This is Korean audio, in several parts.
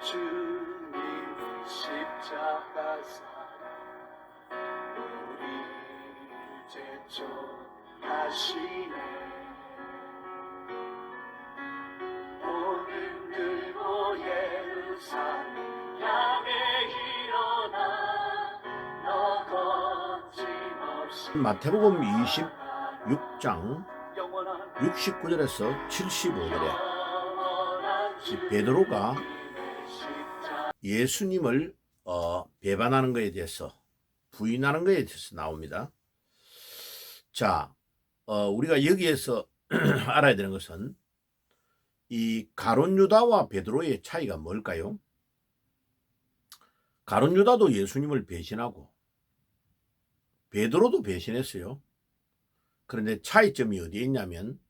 주님 십자가 사랑 우리 제촉하시네. 오늘 들고 예루살렘 향해 일어나 너 거침없이 마태복음 26장 69절에서 75절에 베드로가 예수님을 배반하는 것에 대해서, 부인하는 것에 대해서 나옵니다. 자, 우리가 여기에서 알아야 되는 것은 이 가룟 유다와 베드로의 차이가 뭘까요? 가룟 유다도 예수님을 배신하고 베드로도 배신했어요. 그런데 차이점이 어디에 있냐면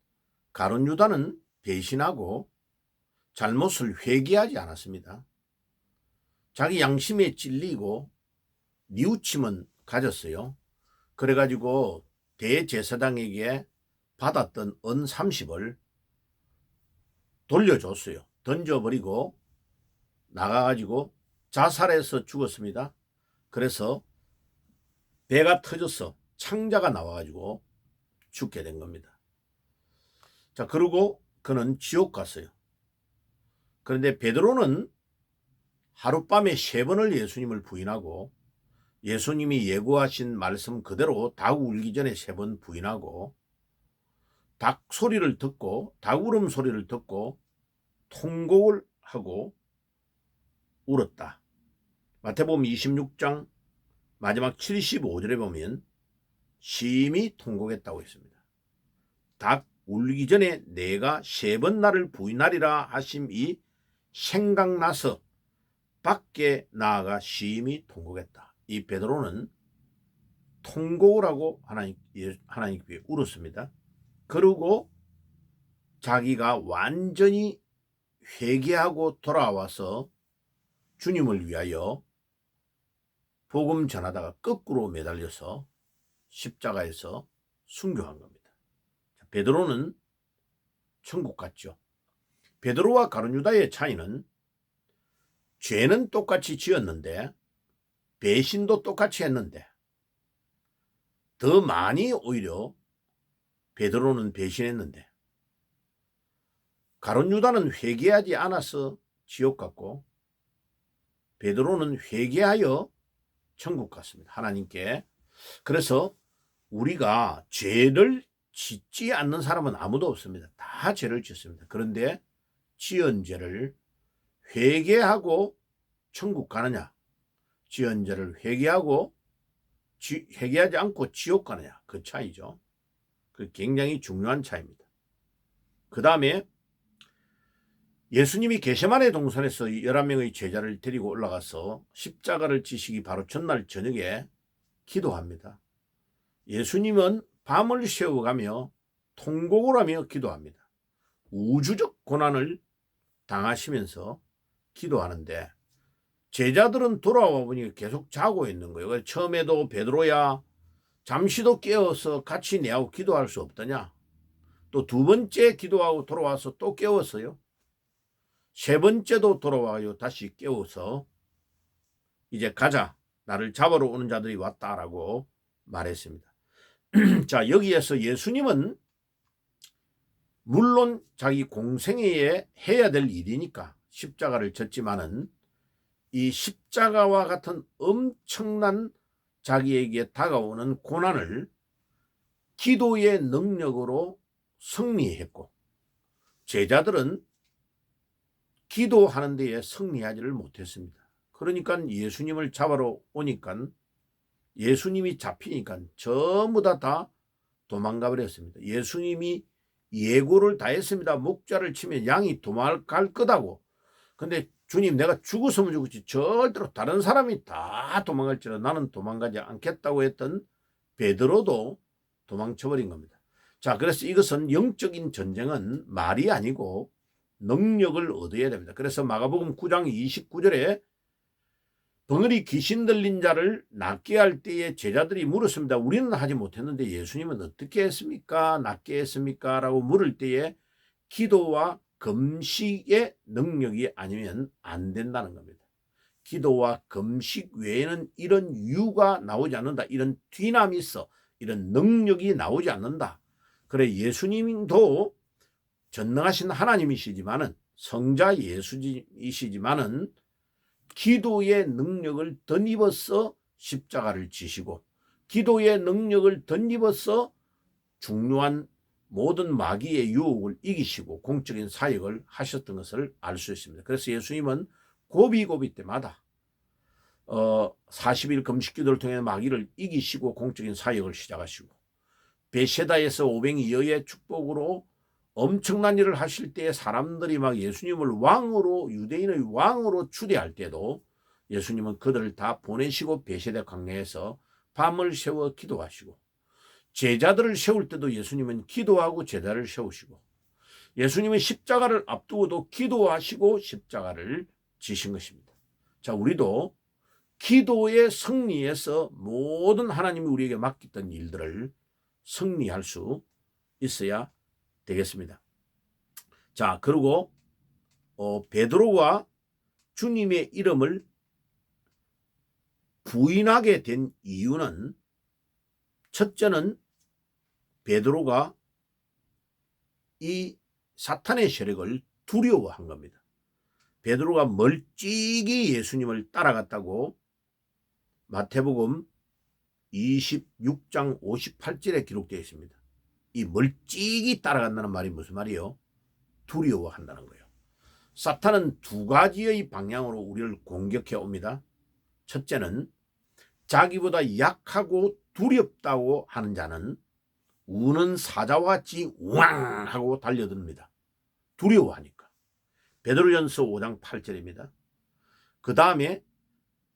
가룟 유다는 배신하고 잘못을 회개하지 않았습니다. 자기 양심에 찔리고 뉘우침은 가졌어요. 그래가지고 대제사장에게 받았던 은 30을 돌려줬어요. 던져버리고 나가가지고 자살해서 죽었습니다. 그래서 배가 터져서 창자가 나와가지고 죽게 된 겁니다. 자, 그리고 그는 지옥 갔어요. 그런데 베드로는 하룻밤에 3번을 예수님을 부인하고 예수님이 예고하신 말씀 그대로 닭 울기 전에 3번 부인하고 닭 소리를 듣고 닭 울음 소리를 듣고 통곡을 하고 울었다. 마태복음 26장 마지막 75절에 보면 심히 통곡했다고 했습니다. 닭 울기 전에 내가 3번 나를 부인하리라 하심이 생각나서 밖에 나아가 심히 통곡했다. 이 베드로는 통곡을 하고 하나님께 울었습니다. 그리고 자기가 완전히 회개하고 돌아와서 주님을 위하여 복음 전하다가 거꾸로 매달려서 십자가에서 순교한 겁니다. 베드로는 천국 갔죠. 베드로와 가룟 유다의 차이는 죄는 똑같이 지었는데 배신도 똑같이 했는데 더 많이 오히려 베드로는 배신했는데 가룟 유다는 회개하지 않아서 지옥 갔고 베드로는 회개하여 천국 갔습니다. 하나님께. 그래서 우리가 죄를 짓지 않는 사람은 아무도 없습니다. 다 죄를 짓습니다. 그런데 지은 죄를 회개하고 천국 가느냐, 지은 죄를 회개하지 않고 지옥 가느냐, 그 차이죠. 그 굉장히 중요한 차이입니다. 그 다음에 예수님이 겟세마네 동산에서 11명의 제자를 데리고 올라가서 십자가를 지시기 바로 전날 저녁에 기도합니다. 예수님은 밤을 새워가며 통곡을 하며 기도합니다. 우주적 고난을 당하시면서 기도하는데 제자들은 돌아와 보니 계속 자고 있는 거예요. 처음에도 베드로야 잠시도 깨어서 같이 내하고 기도할 수 없더냐. 또 2번째 기도하고 돌아와서 또 깨웠어요. 3번째도 돌아와요. 다시 깨워서 이제 가자. 나를 잡으러 오는 자들이 왔다라고 말했습니다. 자, 여기에서 예수님은 물론 자기 공생애에 해야 될 일이니까 십자가를 졌지만은 이 십자가와 같은 엄청난 자기에게 다가오는 고난을 기도의 능력으로 승리했고 제자들은 기도하는 데에 승리하지를 못했습니다. 그러니까 예수님을 잡으러 오니까 예수님이 잡히니까 전부 다 도망가 버렸습니다. 예수님이 예고를 다 했습니다. 목자를 치면 양이 도망갈 거다고. 근데 주님 내가 죽었으면 죽었지 절대로 다른 사람이 다 도망갈지라 나는 도망가지 않겠다고 했던 베드로도 도망쳐버린 겁니다. 자, 그래서 이것은 영적인 전쟁은 말이 아니고 능력을 얻어야 됩니다. 그래서 마가복음 9장 29절에 덩어리 귀신 들린 자를 낫게 할 때에 제자들이 물었습니다. 우리는 하지 못했는데 예수님은 어떻게 했습니까? 낫게 했습니까? 라고 물을 때에 기도와 금식의 능력이 아니면 안 된다는 겁니다. 기도와 금식 외에는 이런 이유가 나오지 않는다. 이런 디나미스, 이런 능력이 나오지 않는다. 그래 예수님도 전능하신 하나님이시지만은 성자 예수이시지만은 기도의 능력을 덧입어서 십자가를 지시고 기도의 능력을 덧입어서 중요한 모든 마귀의 유혹을 이기시고 공적인 사역을 하셨던 것을 알 수 있습니다. 그래서 예수님은 고비고비 때마다 40일 금식기도를 통해 마귀를 이기시고 공적인 사역을 시작하시고 베세다에서 500여의 축복으로 엄청난 일을 하실 때 사람들이 막 예수님을 왕으로 유대인의 왕으로 추대할 때도 예수님은 그들을 다 보내시고 베세다 광야에서 밤을 새워 기도하시고 제자들을 세울 때도 예수님은 기도하고 제자를 세우시고 예수님은 십자가를 앞두고도 기도하시고 십자가를 지신 것입니다. 자, 우리도 기도의 승리에서 모든 하나님이 우리에게 맡겼던 일들을 승리할 수 있어야 되겠습니다. 자, 그리고 베드로가 주님의 이름을 부인하게 된 이유는 첫째는 베드로가 이 사탄의 세력을 두려워한 겁니다. 베드로가 멀찍이 예수님을 따라갔다고 마태복음 26장 58절에 기록되어 있습니다. 이 멀찍이 따라간다는 말이 무슨 말이요? 두려워한다는 거예요. 사탄은 두 가지의 방향으로 우리를 공격해 옵니다. 첫째는 자기보다 약하고 두렵다고 하는 자는 우는 사자와 같이 우왕 하고 달려듭니다. 두려워하니까. 베드로전서 5장 8절입니다. 그 다음에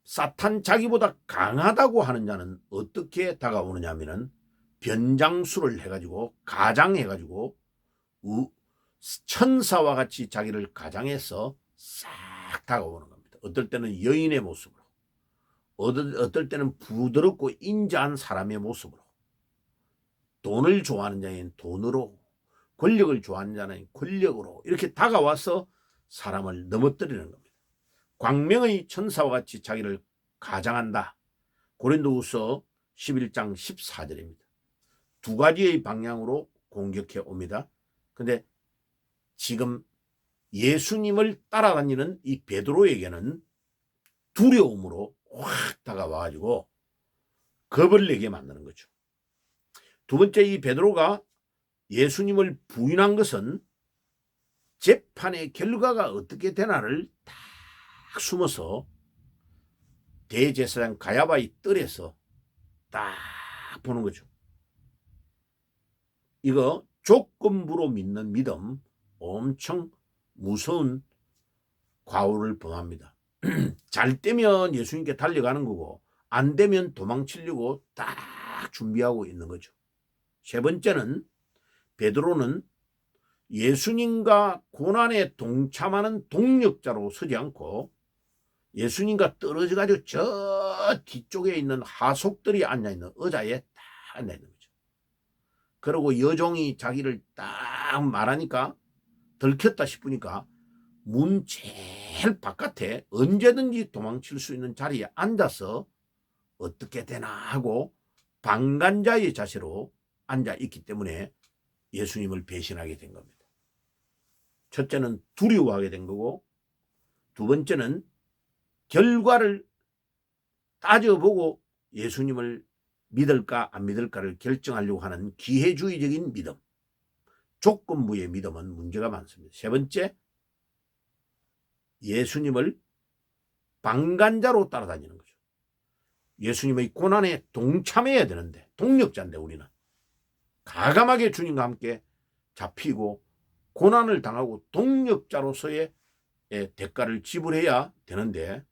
사탄 자기보다 강하다고 하는 자는 어떻게 다가오느냐 하면은 변장수를 해가지고 가장해가지고 천사와 같이 자기를 가장해서 싹 다가오는 겁니다. 어떨 때는 여인의 모습으로, 어떨 때는 부드럽고 인자한 사람의 모습으로, 돈을 좋아하는 자는 돈으로, 권력을 좋아하는 자는 권력으로 이렇게 다가와서 사람을 넘어뜨리는 겁니다. 광명의 천사와 같이 자기를 가장한다. 고린도후서 11장 14절입니다. 두 가지의 방향으로 공격해 옵니다. 근데 지금 예수님을 따라다니는 이 베드로에게는 두려움으로 확 다가와가지고 겁을 내게 만드는 거죠. 두 번째, 이 베드로가 예수님을 부인한 것은 재판의 결과가 어떻게 되나를 딱 숨어서 대제사장 가야바의 뜰에서 딱 보는 거죠. 이거 조건부로 믿는 믿음 엄청 무서운 과오를 범합니다. 잘 되면 예수님께 달려가는 거고 안 되면 도망치려고 딱 준비하고 있는 거죠. 세 번째는 베드로는 예수님과 고난에 동참하는 동력자로 서지 않고 예수님과 떨어져 가지고 저 뒤쪽에 있는 하속들이 앉아있는 의자에 딱 앉아있는 거죠. 그리고 여종이 자기를 딱 말하니까 들켰다 싶으니까 문 제일 바깥에 언제든지 도망칠 수 있는 자리에 앉아서 어떻게 되나 하고 방관자의 자세로 앉아 있기 때문에 예수님을 배신하게 된 겁니다. 첫째는 두려워하게 된 거고 두 번째는 결과를 따져보고 예수님을 믿을까 안 믿을까를 결정하려고 하는 기회주의적인 믿음, 조건부의 믿음은 문제가 많습니다. 세 번째, 예수님을 방관자로 따라다니는 거죠. 예수님의 고난에 동참해야 되는데 동력자인데 우리는 가감하게 주님과 함께 잡히고 고난을 당하고 동력자로서의 대가를 지불해야 되는데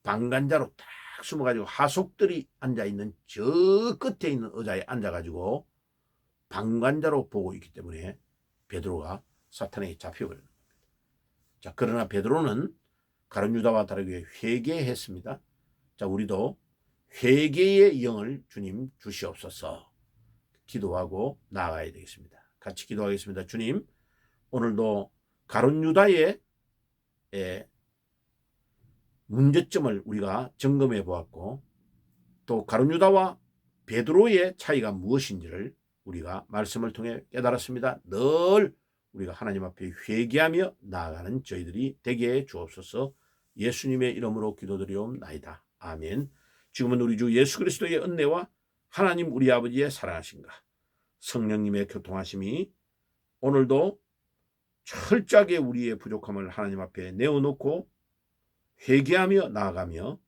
방관자로 딱 숨어가지고 하속들이 앉아있는 저 끝에 있는 의자에 앉아가지고 방관자로 보고 있기 때문에 베드로가 사탄에게 잡혀버리는 겁니다. 자, 그러나 베드로는 가룟 유다와 다르게 회개했습니다. 자, 우리도 회개의 영을 주님 주시옵소서. 기도하고 나아가야 되겠습니다. 같이 기도하겠습니다. 주님, 오늘도 가룟 유다의 문제점을 우리가 점검해 보았고, 또 가룟 유다와 베드로의 차이가 무엇인지를 우리가 말씀을 통해 깨달았습니다. 늘 우리가 하나님 앞에 회개하며 나아가는 저희들이 되게 해 주옵소서. 예수님의 이름으로 기도드리옵나이다. 아멘. 지금은 우리 주 예수 그리스도의 은혜와 하나님 우리 아버지의 사랑하심과 성령님의 교통하심이 오늘도 철저하게 우리의 부족함을 하나님 앞에 내어놓고 회개하며 나아가며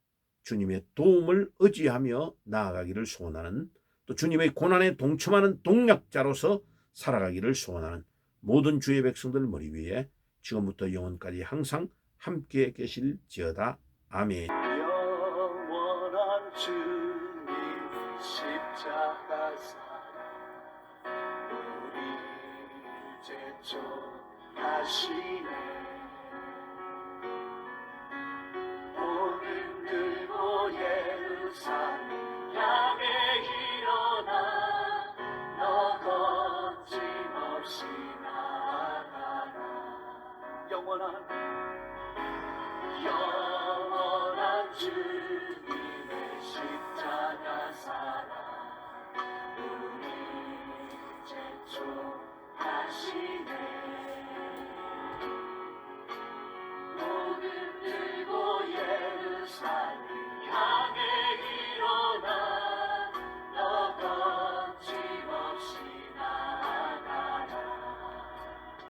주님의 도움을 의지하며 나아가기를 소원하는, 또 주님의 고난에 동참하는 동력자로서 살아가기를 소원하는 모든 주의 백성들 머리 위에 지금부터 영원까지 항상 함께 계실지어다. 아멘. 영원한 주님 십자가 사랑 우리 제쳐하시네. 오늘 들고 예루살렘 향해 일어나 너 거침없이 나아가라. 영원한